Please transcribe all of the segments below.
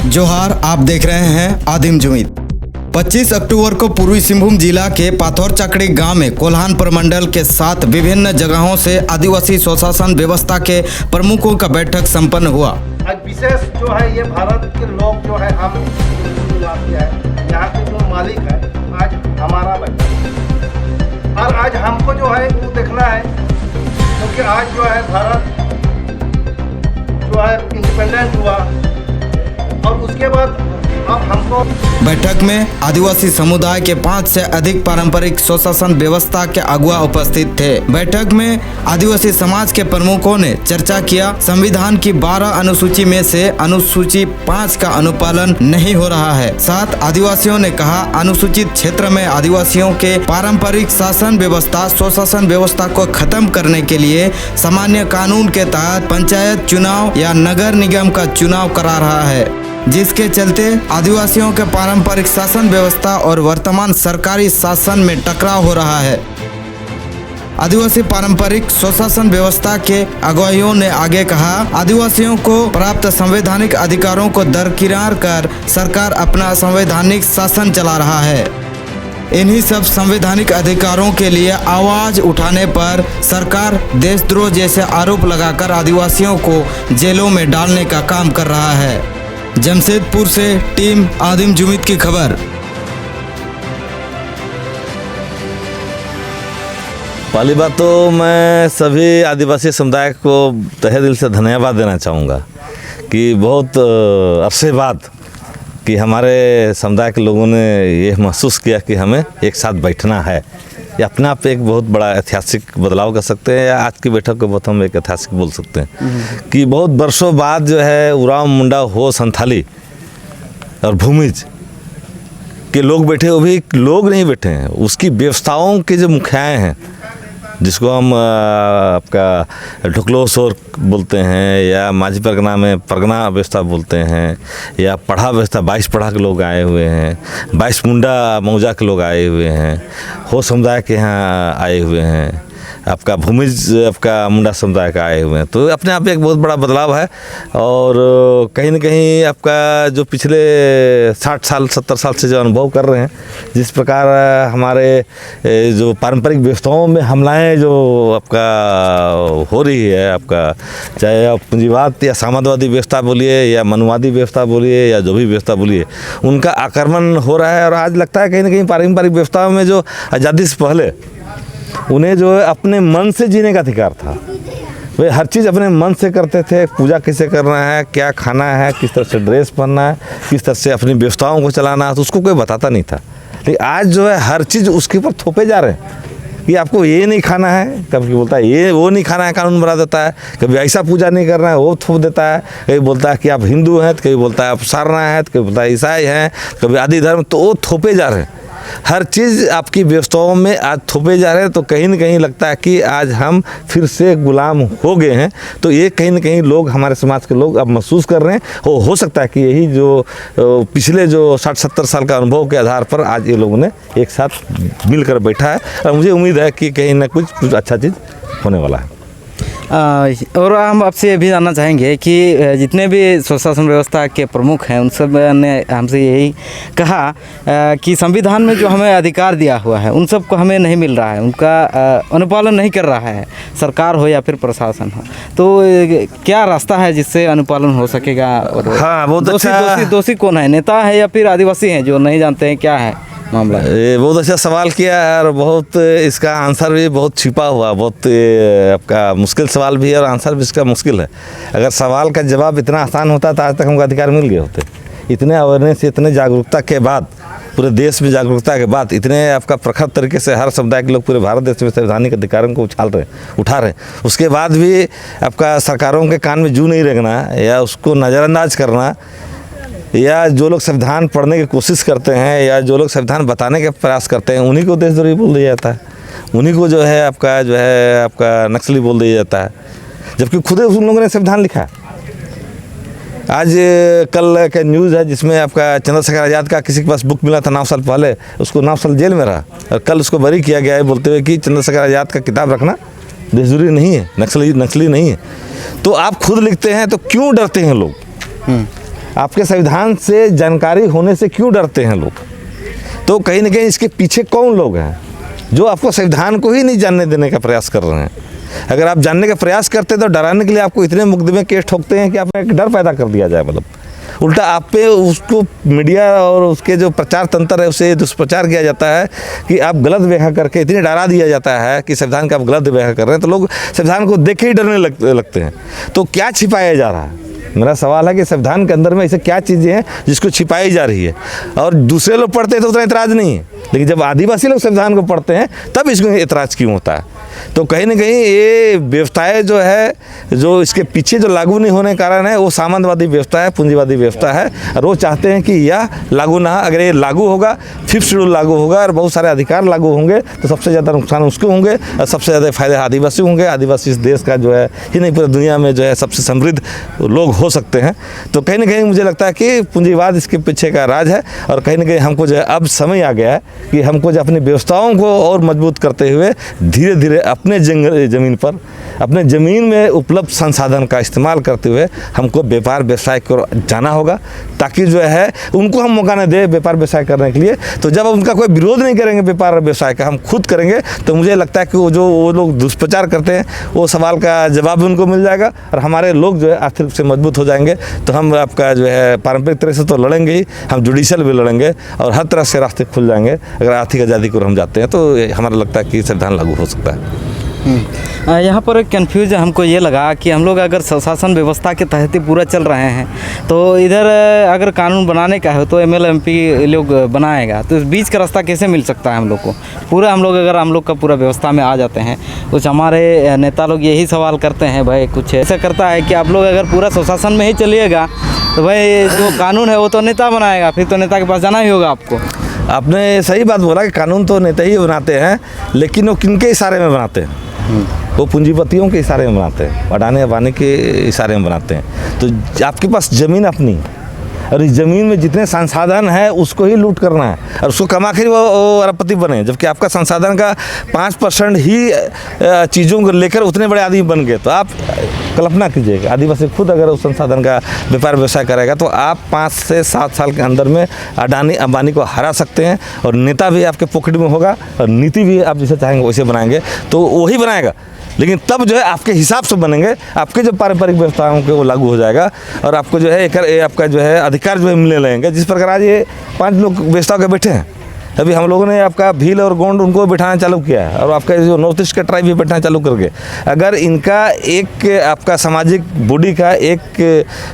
जोहार, आप देख रहे हैं आदिम जुमीद। 25 अक्टूबर को पूर्वी सिंहभूम जिला के पाथौर चकड़ी गांव में कोल्हान प्रमंडल के साथ विभिन्न जगहों से आदिवासी स्वशासन व्यवस्था के प्रमुखों का बैठक संपन्न हुआ। आज विशेष जो है ये भारत के लोग जो है हम यहाँ के जो मालिक है आज हमारा बैठक, और आज हमको जो है वो देखना है क्योंकि आज जो है भारत जो है इंडिपेंडेंट हुआ और उसके बाद अब हमको बैठक में आदिवासी समुदाय के 5 से अधिक पारंपरिक स्वशासन व्यवस्था के अगुवा उपस्थित थे। बैठक में आदिवासी समाज के प्रमुखों ने चर्चा किया। संविधान की 12 अनुसूची में से अनुसूची 5 का अनुपालन नहीं हो रहा है। साथ आदिवासियों ने कहा, अनुसूचित क्षेत्र में आदिवासियों के पारंपरिक शासन व्यवस्था स्वशासन व्यवस्था को खत्म करने के लिए सामान्य कानून के तहत पंचायत चुनाव या नगर निगम का चुनाव करा रहा है, जिसके चलते आदिवासियों के पारंपरिक शासन व्यवस्था और वर्तमान सरकारी शासन में टकराव हो रहा है। आदिवासी पारंपरिक स्वशासन व्यवस्था के अगुवाइयों ने आगे कहा, आदिवासियों को प्राप्त संवैधानिक अधिकारों को दरकिनार कर सरकार अपना संवैधानिक शासन चला रहा है। इन्हीं सब संवैधानिक अधिकारों के लिए आवाज उठाने पर सरकार देशद्रोह जैसे आरोप लगाकर आदिवासियों को जेलों में डालने का काम कर रहा है। जमशेदपुर से टीम आदिम जुमीद की खबर। पहली बात तो मैं सभी आदिवासी समुदाय को तहे दिल से धन्यवाद देना चाहूँगा कि बहुत अरसे बाद कि हमारे समुदाय के लोगों ने ये महसूस किया कि हमें एक साथ बैठना है। ये अपने आप एक बहुत बड़ा ऐतिहासिक बदलाव कर सकते हैं, या आज की बैठक को बहुत हम एक ऐतिहासिक बोल सकते हैं कि बहुत वर्षों बाद जो है उराव, मुंडा, हो, संथाली और भूमिज के लोग बैठे, वो भी लोग नहीं बैठे हैं, उसकी व्यवस्थाओं के जो मुखियाएँ हैं, जिसको हम आपका ढुकलो सोर बोलते हैं या माझी परगना में परगना व्यवस्था बोलते हैं, या पढ़ा व्यवस्था 22 पढ़ा के लोग आए हुए हैं, 22 मुंडा मौजा के लोग आए हुए हैं, हो समुदाय के यहाँ आए हुए हैं, आपका भूमिज आपका मुंडा समुदाय का आए हुए हैं। तो अपने आप एक बहुत बड़ा बदलाव है। और कहीं न कहीं आपका जो पिछले 60 साल 70 साल से जो अनुभव कर रहे हैं, जिस प्रकार हमारे जो पारंपरिक व्यवस्थाओं में हमलाएं जो आपका हो रही है, आपका चाहे आप पूंजीवाद या साम्यवादी व्यवस्था बोलिए या मनुवादी व्यवस्था बोलिए या जो भी व्यवस्था बोलिए, उनका आक्रमण हो रहा है। और आज लगता है कहीं न कहीं पारंपरिक व्यवस्थाओं में जो आज़ादी से पहले उन्हें जो है अपने मन से जीने का अधिकार था, वे हर चीज़ अपने मन से करते थे। पूजा कैसे करना है, क्या खाना है, किस तरह से ड्रेस पहनना है, किस तरह से अपनी व्यवस्थाओं को चलाना है, तो उसको कोई बताता नहीं था। लेकिन आज जो है हर चीज़ उसके ऊपर थोपे जा रहे हैं कि आपको ये नहीं खाना है, कभी बोलता है ये वो नहीं खाना है, कानून बना देता है। कभी ऐसा पूजा नहीं करना है, वो थोप देता है। कभी बोलता है कि आप हिंदू हैं, तो कभी बोलता है आप सारना है, तो कभी बोलता है ईसाई हैं, कभी आदि धर्म, तो वो थोपे जा रहे हैं। हर चीज़ आपकी व्यवस्थाओं में आज थोपे जा रहे हैं। तो कहीं न कहीं लगता है कि आज हम फिर से गुलाम हो गए हैं। तो ये कहीं न कहीं लोग, हमारे समाज के लोग अब महसूस कर रहे हैं। हो सकता है कि यही जो पिछले जो 60-70 साल का अनुभव के आधार पर आज ये लोगों ने एक साथ मिलकर बैठा है, और मुझे उम्मीद है कि कहीं ना कुछ अच्छा चीज़ होने वाला है। और हम आपसे ये भी जानना चाहेंगे कि जितने भी स्वशासन व्यवस्था के प्रमुख हैं, उन सब ने हमसे यही कहा कि संविधान में जो हमें अधिकार दिया हुआ है उन सब को हमें नहीं मिल रहा है, उनका अनुपालन नहीं कर रहा है, सरकार हो या फिर प्रशासन हो। तो क्या रास्ता है जिससे अनुपालन हो सकेगा? हाँ, बहुत दोषी कौन है, नेता है या फिर आदिवासी हैं जो नहीं जानते हैं क्या है मामला? ये बहुत अच्छा सवाल किया है, और बहुत इसका आंसर भी बहुत छिपा हुआ, बहुत आपका मुश्किल सवाल भी है और आंसर भी इसका मुश्किल है। अगर सवाल का जवाब इतना आसान होता तो आज तक हमको अधिकार मिल गए होते। इतने अवेयरनेस, इतने जागरूकता के बाद, पूरे देश में जागरूकता के बाद, इतने आपका प्रखर तरीके से हर समुदाय के लोग पूरे भारत देश में संवैधानिक अधिकारों को उठा रहे हैं, उसके बाद भी आपका सरकारों के कान में जू नहीं रखना या उसको नज़रअंदाज करना, या जो लोग संविधान पढ़ने की कोशिश करते हैं या जो लोग संविधान बताने के प्रयास करते हैं, उन्हीं को देशद्रोही बोल दिया जाता है, उन्हीं को जो है आपका नक्सली बोल दिया जाता है, जबकि खुद उन लोगों ने संविधान लिखा है। आज कल का न्यूज़ है जिसमें आपका चंद्रशेखर आज़ाद का किसी के पास बुक मिला था 9 साल पहले, उसको 9 साल जेल में रहा, और कल उसको बरी किया गया है बोलते हुए कि चंद्रशेखर आज़ाद का किताब रखना देशद्रोही नहीं है, नक्सली नहीं है। तो आप खुद लिखते हैं तो क्यों डरते हैं लोग? आपके संविधान से जानकारी होने से क्यों डरते हैं लोग? तो कहीं ना कहीं इसके पीछे कौन लोग हैं जो आपको संविधान को ही नहीं जानने देने का प्रयास कर रहे हैं? अगर आप जानने का प्रयास करते तो डराने के लिए आपको इतने मुकदमे केस ठोकते हैं कि आप एक डर पैदा कर दिया जाए। मतलब उल्टा आप पे उसको मीडिया और उसके जो प्रचार तंत्र है उसे दुष्प्रचार किया जाता है कि आप गलत व्याख्या करके इतनी डरा दिया जाता है कि संविधान का आप गलत व्याख्या कर रहे हैं, तो लोग संविधान को देख के ही डरने लगते हैं। तो क्या छिपाया जा रहा है? मेरा सवाल है कि संविधान के अंदर में ऐसे क्या चीज़ें हैं जिसको छिपाई जा रही है? और दूसरे लोग पढ़ते हैं तो उतना एतराज़ नहीं है, लेकिन जब आदिवासी लोग संविधान को पढ़ते हैं तब इसको एतराज़ क्यों होता है? तो कहीं ना कहीं ये व्यवस्थाएं जो है, जो इसके पीछे जो लागू नहीं होने का कारण है, वो सामंतवादी व्यवस्था है, पूंजीवादी व्यवस्था है। और वो चाहते हैं कि यह लागू ना, अगर ये लागू होगा, 5th शेड्यूल लागू होगा और बहुत सारे अधिकार लागू होंगे तो सबसे ज़्यादा नुकसान उसको होंगे और सबसे ज़्यादा फायदे आदिवासी होंगे। आदिवासी इस देश का जो है ही नहीं पूरी दुनिया में जो है सबसे समृद्ध लोग हो सकते हैं। तो कहीं ना कहीं मुझे लगता है कि पूंजीवाद इसके पीछे का राज है। और कहीं ना कहीं हमको जो है अब समय आ गया है कि हमको जो अपनी व्यवस्थाओं को और मजबूत करते हुए धीरे धीरे अपने ज़मीन पर, अपने ज़मीन में उपलब्ध संसाधन का इस्तेमाल करते हुए हमको व्यापार व्यवसाय को जाना होगा, ताकि जो है उनको हम मौका न दे व्यापार व्यवसाय करने के लिए। तो जब उनका कोई विरोध नहीं करेंगे व्यापार व्यवसाय का, हम खुद करेंगे, तो मुझे लगता है कि वो लोग दुष्प्रचार करते हैं वो सवाल का जवाब भी उनको मिल जाएगा और हमारे लोग जो है आर्थिक रूप से मजबूत हो जाएंगे। तो हम आपका जो है पारंपरिक तरह से तो लड़ेंगे ही, हम जुडिशल भी लड़ेंगे और हर तरह से रास्ते खुल जाएंगे। अगर आर्थिक आज़ादी को हम जाते हैं तो हमारा लगता है कि संविधान लागू हो सकता है। यहाँ पर एक कन्फ्यूज हमको ये लगा कि हम लोग अगर स्वशासन व्यवस्था के तहत ही पूरा चल रहे हैं, तो इधर अगर कानून बनाने का है तो ML MP लोग बनाएगा, तो इस बीच का रास्ता कैसे मिल सकता है हम लोग को? पूरा हम लोग अगर हम लोग का पूरा व्यवस्था में आ जाते हैं, कुछ हमारे नेता लोग यही सवाल करते हैं, भाई कुछ ऐसा करता है कि आप लोग अगर पूरा स्वशासन में ही चलिएगा तो भाई जो कानून है वो तो नेता बनाएगा, फिर तो नेता के पास जाना ही होगा आपको। आपने सही बात बोला कि कानून तो नेता ही बनाते हैं, लेकिन वो किनके इशारे में बनाते हैं? वो पूंजीपतियों के इशारे में बनाते हैं, अडानी अंबानी के इशारे में बनाते हैं। तो आपके पास ज़मीन अपनी और इस ज़मीन में जितने संसाधन है उसको ही लूट करना है और उसको कमा कर वो अरबपति बने, जबकि आपका संसाधन का 5% ही चीज़ों को लेकर उतने बड़े आदमी बन गए। तो आप कल्पना कीजिएगा, आदिवासी खुद अगर उस संसाधन का व्यापार व्यवसाय करेगा तो आप 5 से 7 साल के अंदर में अडानी अंबानी को हरा सकते हैं और नेता भी आपके पॉकेट में होगा और नीति भी आप जैसे चाहेंगे वैसे बनाएंगे, तो वही बनाएगा। लेकिन तब जो है आपके हिसाब से बनेंगे, आपके जो पारंपरिक व्यवस्थाओं के वो लागू हो जाएगा और आपको जो है एक आपका जो है अधिकार जो है मिलने लगेंगे। जिस प्रकार आज ये 5 लोग व्यवस्था के बैठे हैं, अभी हम लोगों ने आपका भील और गोंड उनको बिठाना चालू किया है और आपका जो नॉर्थ ईस्ट का ट्राइब भी बैठना चालू करके, अगर इनका एक आपका सामाजिक बॉडी का एक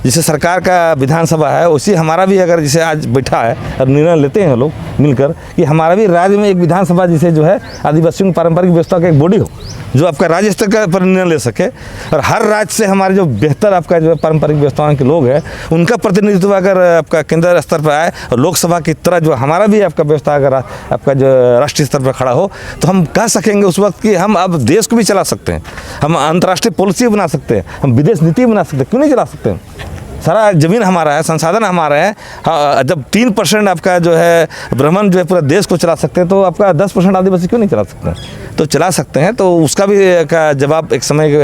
जैसे सरकार का विधानसभा है, उसी हमारा भी अगर जैसे आज बैठा है और निर्णय लेते हैं लोग मिलकर कि हमारा भी राज्य में एक विधानसभा जिसे जो है आदिवासियों की पारंपरिक व्यवस्था का एक बॉडी हो जो आपका राज्य स्तर का पर निर्णय ले सके और हर राज्य से हमारे जो बेहतर आपका जो पारंपरिक व्यवस्थाओं के लोग हैं उनका प्रतिनिधित्व अगर आपका केंद्र स्तर पर आए और लोकसभा की तरह जो हमारा भी आपका व्यवस्था अगर आपका जो राष्ट्रीय स्तर पर खड़ा हो, तो हम कह सकेंगे उस वक्त कि हम अब देश को भी चला सकते हैं, हम अंतर्राष्ट्रीय पॉलिसी बना सकते हैं, हम विदेश नीति बना सकते हैं। क्यों नहीं चला सकते हैं? सारा ज़मीन हमारा है, संसाधन हमारा है। हाँ, जब 3% आपका जो है ब्राह्मण जो है पूरा देश को चला सकते हैं, तो आपका 10% आदिवासी क्यों नहीं चला सकते हैं? तो चला सकते हैं। तो उसका भी का जवाब एक समय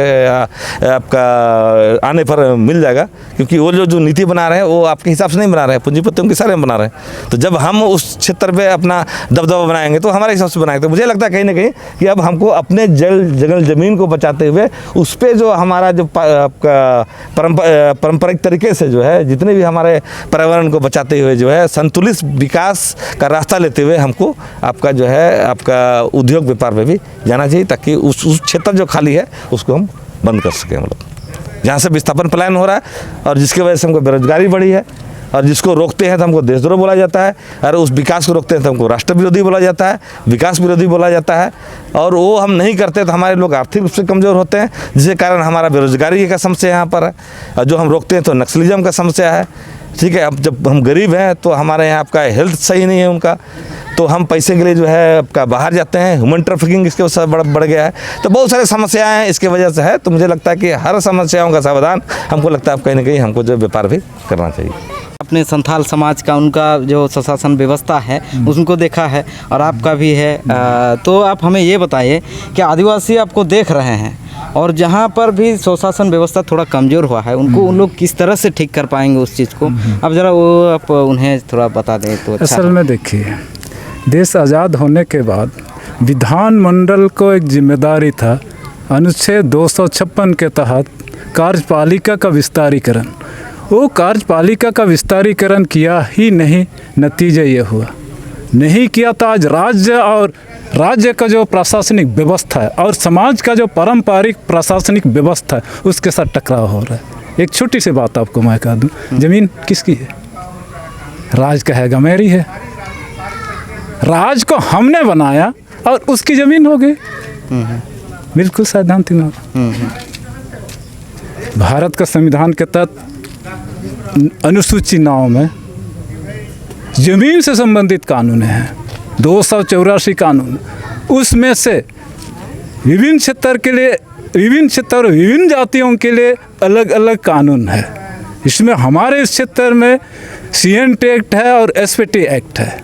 आपका आने पर मिल जाएगा, क्योंकि वो जो नीति बना रहे हैं वो आपके हिसाब से नहीं बना रहे हैं, पूंजीपतियों के सारे में बना रहे हैं। तो जब हम उस क्षेत्र पे अपना दबदबा बनाएंगे तो हमारे हिसाब से बनाएंगे। तो मुझे लगता है कहीं ना कहीं कि अब हमको अपने जंगल ज़मीन को बचाते हुए उस पर जो हमारा जो आपका पारंपरिक तरीके से जो है जितने भी हमारे पर्यावरण को बचाते हुए जो है संतुलित विकास का रास्ता लेते हुए हमको आपका जो है आपका उद्योग व्यापार में भी जाना चाहिए, ताकि उस क्षेत्र जो खाली है उसको हम बंद कर सकें। मतलब जहाँ से विस्थापन पलायन हो रहा है और जिसकी वजह से हमको बेरोजगारी बढ़ी है और जिसको रोकते हैं तो हमको देशद्रोह बोला जाता है, और उस विकास को रोकते हैं तो हमको राष्ट्र विरोधी बोला जाता है, विकास विरोधी बोला जाता है। और वो हम नहीं करते तो हमारे लोग आर्थिक रूप से कमज़ोर होते हैं, जिसके कारण हमारा बेरोजगारी का समस्या यहाँ पर है, और जो हम रोकते हैं तो नक्सलिज्म का समस्या है। ठीक है, अब जब हम गरीब हैं तो हमारे यहाँ आपका हेल्थ सही नहीं है उनका, तो हम पैसे के लिए जो है आपका बाहर जाते हैं, ह्यूमन ट्रैफिकिंग इसके वजह से बढ़ गया है। तो बहुत सारी समस्याएं हैं इसके वजह से है। तो मुझे लगता है कि हर समस्याओं का समाधान हमको लगता है कहीं ना कहीं हमको जो व्यापार भी करना चाहिए। अपने संथाल समाज का उनका जो स्वशासन व्यवस्था है उनको देखा है और आपका भी है, तो आप हमें ये बताइए कि आदिवासी आपको देख रहे हैं और जहाँ पर भी स्वशासन व्यवस्था थोड़ा कमज़ोर हुआ है उनको उन लोग किस तरह से ठीक कर पाएंगे उस चीज़ को, अब ज़रा वो आप उन्हें थोड़ा बता दें तो अच्छा असल में देखिए, देश आज़ाद होने के बाद विधानमंडल को एक जिम्मेदारी था अनुच्छेद 256 के तहत कार्यपालिका का विस्तारीकरण। वो कार्यपालिका का विस्तारीकरण किया ही नहीं, नतीजा ये हुआ नहीं किया तो आज राज्य का जो प्रशासनिक व्यवस्था है और समाज का जो पारंपरिक प्रशासनिक व्यवस्था है उसके साथ टकराव हो रहा है। एक छोटी सी बात आपको मैं कह दूं, ज़मीन किसकी है? राज कहेगा मेरी है। राज को हमने बनाया और उसकी ज़मीन हो गई। बिल्कुल सैद्धांतिक मामला। भारत का संविधान के तहत अनुसूची 9 में ज़मीन से संबंधित कानून हैं, 284 कानून। उसमें से विभिन्न क्षेत्र के लिए, विभिन्न क्षेत्र और विभिन्न जातियों के लिए अलग अलग कानून है। इसमें हमारे इस क्षेत्र में CNT एक्ट है और SPT एक्ट है।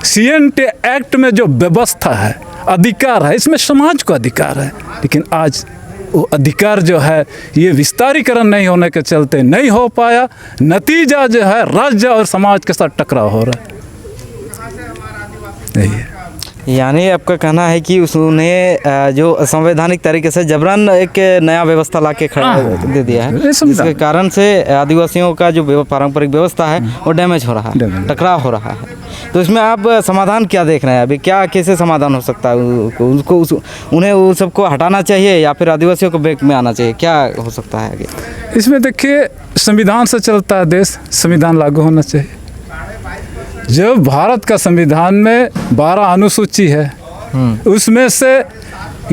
CNT एक्ट में जो व्यवस्था है, अधिकार है, इसमें समाज को अधिकार है, लेकिन आज वो अधिकार जो है ये विस्तारीकरण नहीं होने के चलते नहीं हो पाया। नतीजा जो है राज्य और समाज के साथ टकराव हो रहा है। यही है। यानी आपका कहना है कि उन्हें जो संवैधानिक तरीके से जबरन एक नया व्यवस्था ला के खड़ा दे दिया है, जिसके कारण से आदिवासियों का जो पारंपरिक व्यवस्था है वो डैमेज हो रहा है, टकराव हो रहा है। तो इसमें आप समाधान क्या देख रहे हैं? अभी क्या कैसे समाधान हो सकता है? उसको उन्हें वो सबको हटाना चाहिए या फिर आदिवासियों को बैक में आना चाहिए? क्या हो सकता है आगे? इसमें देखिए, संविधान से चलता है देश, संविधान लागू होना चाहिए। जब भारत का संविधान में 12 अनुसूची है, उसमें से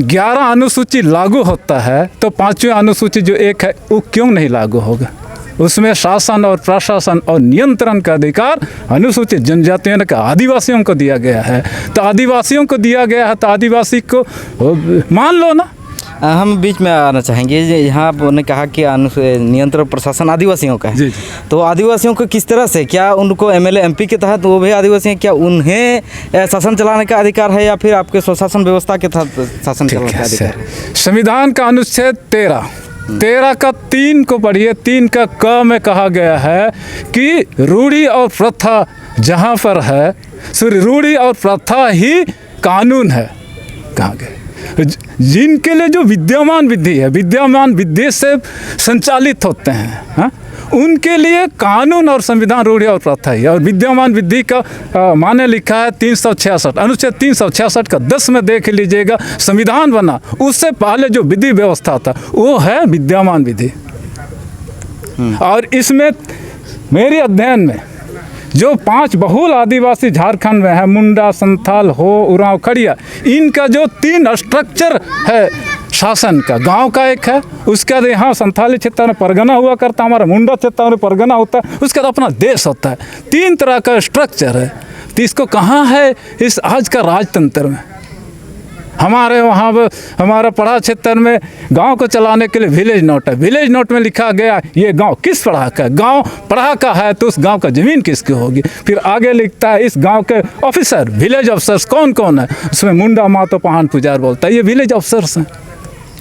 11 अनुसूची लागू होता है, तो 5वीं अनुसूची जो एक है वो क्यों नहीं लागू होगा? उसमें शासन और प्रशासन और नियंत्रण का अधिकार अनुसूचित जनजातियों का आदिवासियों को दिया गया है। तो आदिवासियों को दिया गया है तो आदिवासी को मान लो ना। हम बीच में आना चाहेंगे, यहाँ आपने कहा कि नियंत्रण प्रशासन आदिवासियों का है। जी। तो आदिवासियों को किस तरह से, क्या उनको MLA MP के तहत वो भी आदिवासी हैं, क्या उन्हें शासन चलाने का अधिकार है या फिर आपके स्वशासन व्यवस्था के तहत शासन चलाने का अधिकार है? संविधान का अनुच्छेद 13 का 3 को पढ़िए। 3 का क में कहा गया है कि रूढ़ी और प्रथा जहाँ पर है, रूढ़ी और प्रथा ही कानून है। कहा गया जिनके लिए जो विद्यमान विधि है, विद्यमान विधि से संचालित होते हैं, हाँ, उनके लिए कानून और संविधान रूढ़ी और प्रथा है। और विद्यमान विधि का माने लिखा है 366, अनुच्छेद 366 का 10 में देख लीजिएगा। संविधान बना उससे पहले जो विधि व्यवस्था था वो है विद्यमान विधि। और इसमें मेरे अध्ययन में जो 5 बहुल आदिवासी झारखंड में है, मुंडा, संथाल, हो, उरांव, खड़िया, इनका जो 3 स्ट्रक्चर है शासन का, गांव का एक है, उसके बाद यहाँ संथाली क्षेत्र में परगना हुआ करता, हमारा मुंडा क्षेत्र में परगना होता है, उसके बाद अपना देश होता है। 3 तरह का स्ट्रक्चर है। तो इसको कहाँ है इस आज का राजतंत्र में? हमारे वहाँ हमारा पढ़ा क्षेत्र में गांव को चलाने के लिए विलेज नोट है। विलेज नोट में लिखा गया ये गांव किस पढ़ा का है, गांव पढ़ा का है तो उस गांव का ज़मीन किसकी होगी। फिर आगे लिखता है इस गांव के ऑफिसर, विलेज ऑफिसर्स कौन कौन है, उसमें मुंडा, मातो, पहान, पुजार बोलता है, ये विलेज ऑफिसर्स हैं।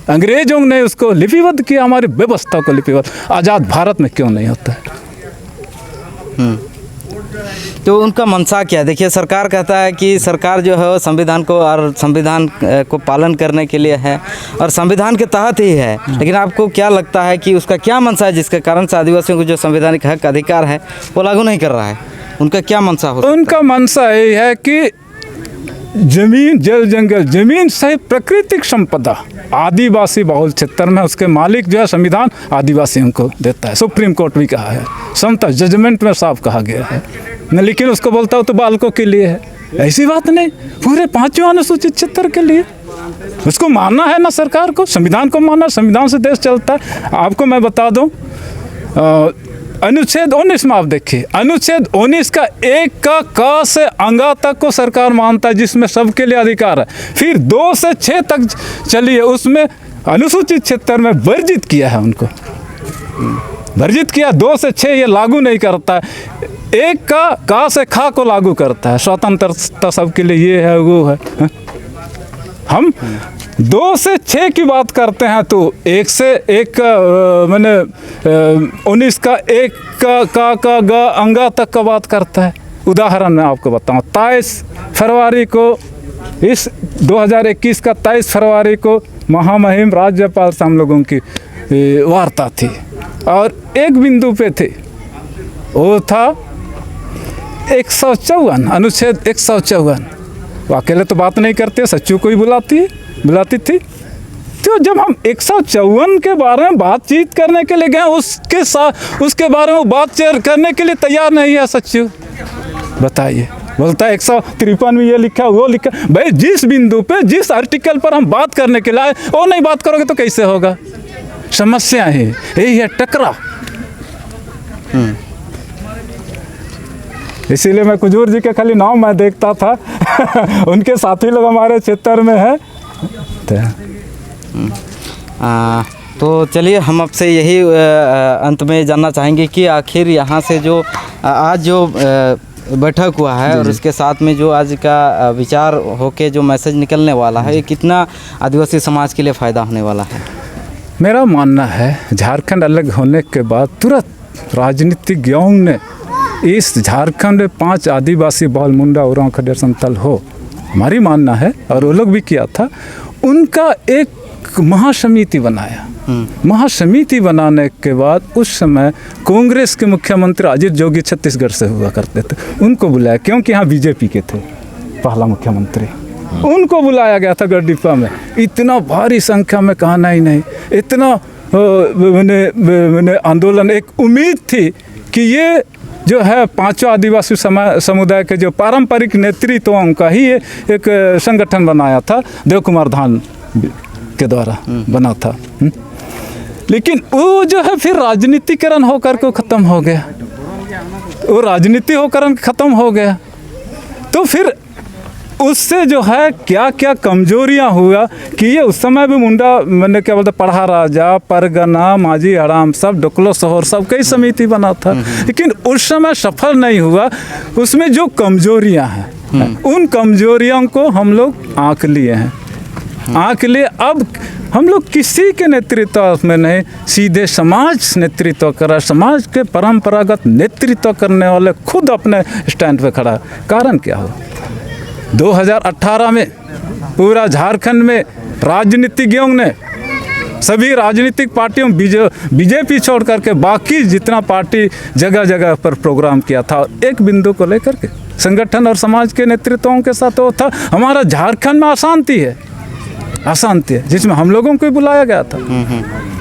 अंग्रेजों ने उसको लिपिबद्ध किया, हमारी व्यवस्था को लिपिबद्ध। आज़ाद भारत में क्यों नहीं होता है? तो उनका मंशा क्या है? देखिए, सरकार कहता है कि सरकार जो है वो संविधान को और संविधान को पालन करने के लिए है और संविधान के तहत ही है, लेकिन आपको क्या लगता है कि उसका क्या मंशा है जिसके कारण से आदिवासियों को जो संवैधानिक हक अधिकार है वो लागू नहीं कर रहा है? उनका क्या मंशा हो सकता है? उनका मंशा यही है कि जमीन, जल जंगल, जमीन सही प्राकृतिक संपदा आदिवासी बहुल क्षेत्र में उसके मालिक जो है संविधान आदिवासियों को देता है। सुप्रीम कोर्ट भी कहा है, समता जजमेंट में साफ कहा गया है। लेकिन उसको बोलता हूँ तो बालकों के लिए है, ऐसी बात नहीं, पूरे 5वें अनुसूचित क्षेत्र के लिए। उसको मानना है ना सरकार को, संविधान को मानना, संविधान से देश चलता है। आपको मैं बता दूँ, अनुच्छेद 19 में आप देखिए, अनुच्छेद 19 का 1 का क से अंगा तक को सरकार मानता है जिसमें सबके लिए अधिकार है। फिर 2 से 6 तक चलिए, उसमें अनुसूचित क्षेत्र में वर्जित किया है, उनको वर्जित किया। 2 से 6 ये लागू नहीं करता है। 1 का से खा को लागू करता है। स्वतंत्रता सबके लिए ये है वो है। हम 2 से 6 की बात करते हैं तो 1 से 1 मैंने 19 का 1 का ग अंगा तक का बात करता है। उदाहरण मैं आपको बताऊं, 23 फरवरी को इस 2021 का 23 फरवरी को महामहिम राज्यपाल से हम लोगों की वार्ता थी और एक बिंदु पे थे, वो था 154 अनुच्छेद 154। वो अकेले तो बात नहीं करते, सचिव को ही बुलाती थी। तो जब हम 154 के बारे में बातचीत करने के लिए गए, उसके बारे में बातचीत करने के लिए तैयार नहीं है सचिव। बताइए, बोलता है 153 में ये लिखा वो लिखा। भाई जिस बिंदु पे जिस आर्टिकल पर हम बात करने के लिए वो नहीं बात करोगे तो कैसे होगा? समस्या है, यही है टकराव। इसीलिए मैं कुजूर जी के खाली नाम मैं देखता था उनके साथी लोग हमारे क्षेत्र में है। तो चलिए हम आपसे यही अंत में जानना चाहेंगे कि आखिर यहाँ से जो आज जो बैठक हुआ है और उसके साथ में जो आज का विचार होके जो मैसेज निकलने वाला है, ये कितना आदिवासी समाज के लिए फ़ायदा होने वाला है? मेरा मानना है झारखंड अलग होने के बाद तुरंत राजनीतिज्ञों ने इस झारखंड में 5 आदिवासी बाल मुंडा उरांव खडेर संथाल हो, हमारी मानना है और वो लोग भी किया था, उनका एक महासमिति बनाया। महासमिति बनाने के बाद उस समय कांग्रेस के मुख्यमंत्री अजीत जोगी छत्तीसगढ़ से हुआ करते थे, उनको बुलाया क्योंकि यहाँ बीजेपी के थे पहला मुख्यमंत्री। उनको बुलाया गया था गढ़डिप्पा में। इतना भारी संख्या में कहना ही नहीं, इतना मैंने आंदोलन, एक उम्मीद थी कि ये जो है 5 आदिवासी समुदाय के जो पारंपरिक नेतृत्वों का ही एक संगठन बनाया था, देव कुमार धान के द्वारा बना था। लेकिन वो जो है फिर राजनीतिकरण होकर के ख़त्म हो गया, वो राजनीति होकर ख़त्म हो गया। तो फिर उससे जो है क्या क्या कमजोरियां हुआ कि ये उस समय भी मुंडा मैंने क्या बोलते पढ़ा राजा, परगना, माझी हराम सब डोकलो शहर सब कई समिति बना था, लेकिन उस समय सफल नहीं हुआ। उसमें जो कमजोरियां हैं उन कमजोरियों को हम लोग आंक लिए हैं, आंक लिए। अब हम लोग किसी के नेतृत्व में नहीं, सीधे समाज नेतृत्व करा, समाज के परंपरागत नेतृत्व करने वाले खुद अपने स्टैंड पे खड़ा। कारण क्या हो, 2018 में पूरा झारखंड में राजनीतिज्ञों ने सभी राजनीतिक पार्टियों बीजेपी छोड़ करके बाकी जितना पार्टी जगह जगह पर प्रोग्राम किया था, एक बिंदु को लेकर के संगठन और समाज के नेतृत्वों के साथ वो था हमारा झारखंड में अशांति है, अशांति है, जिसमें हम लोगों को बुलाया गया था।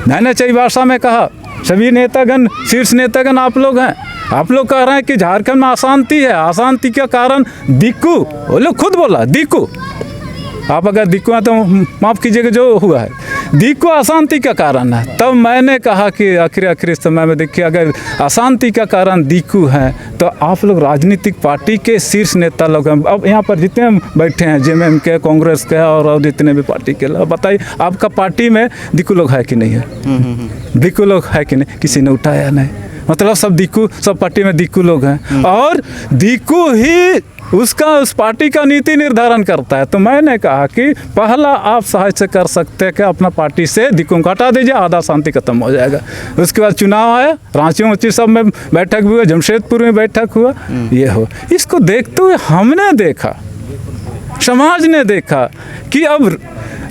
मैंने चई भाषा में कहा, सभी नेतागण, शीर्ष नेतागण आप लोग हैं, आप लोग कह रहे हैं कि झारखंड में अशांति है, अशांति का कारण दिक्कू, वो लोग खुद बोला दिक्कू, आप अगर दिक्कू हैं तो माफ़ कीजिएगा, जो हुआ है दिक्कू अशांति का कारण है। तब मैंने कहा कि आखिरी समय में देखिए अगर अशांति का कारण दिक्कू हैं तो आप लोग राजनीतिक पार्टी के शीर्ष नेता लोग हैं, अब यहाँ पर जितने बैठे हैं जेएमएम के, कांग्रेस के और जितने भी पार्टी के लोग, बताइए आपका पार्टी में दिक्कू लोग है कि नहीं है? दिक्कू लोग है कि नहीं? किसी ने उठाया नहीं, मतलब सब दिक्कू, सब पार्टी में दिक्कू लोग हैं और दिक्कू ही उसका उस पार्टी का नीति निर्धारण करता है। तो मैंने कहा कि पहला आप सहायता कर सकते हैं कि अपना पार्टी से दिक्कू को हटा दीजिए, आधा शांति खत्म हो जाएगा। उसके बाद चुनाव आया, रांची सब में बैठक भी हुआ, जमशेदपुर में बैठक हुआ, ये हो। इसको देखते हुए हमने देखा, समाज ने देखा कि अब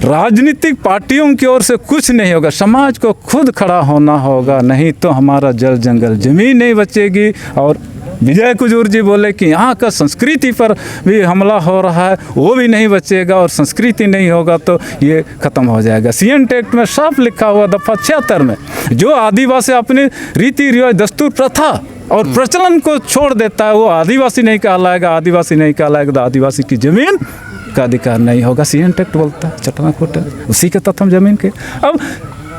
राजनीतिक पार्टियों की ओर से कुछ नहीं होगा, समाज को खुद खड़ा होना होगा, नहीं तो हमारा जल जंगल जमीन नहीं बचेगी। और विजय कुजूर जी बोले कि यहाँ का संस्कृति पर भी हमला हो रहा है, वो भी नहीं बचेगा, और संस्कृति नहीं होगा तो ये ख़त्म हो जाएगा। सीएन एक्ट में साफ लिखा हुआ दफ़ा 76 में, जो आदिवासी अपनी रीति रिवाज, दस्तूर, प्रथा और प्रचलन को छोड़ देता है वो आदिवासी नहीं कहलाएगा, आदिवासी नहीं कहलाएगा तो आदिवासी की ज़मीन का अधिकार नहीं होगा। सीएन एक्ट बोलता है, चटना खोटा उसी के तथ्य ज़मीन के। अब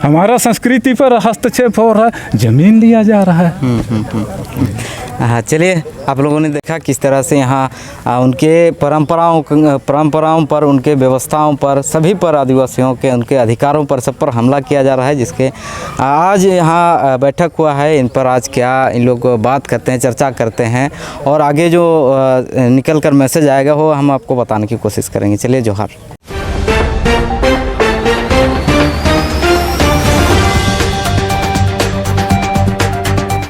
हमारा संस्कृति पर हस्तक्षेप हो रहा है, ज़मीन लिया जा रहा है। हाँ, चलिए आप लोगों ने देखा किस तरह से यहाँ उनके परंपराओं पर, उनके व्यवस्थाओं पर, सभी पर, आदिवासियों के उनके अधिकारों पर, सब पर हमला किया जा रहा है, जिसके आज यहाँ बैठक हुआ है। इन पर आज क्या इन लोग बात करते हैं, चर्चा करते हैं, और आगे जो निकल कर मैसेज आएगा वो हम आपको बताने की कोशिश करेंगे। चलिए, जोहार।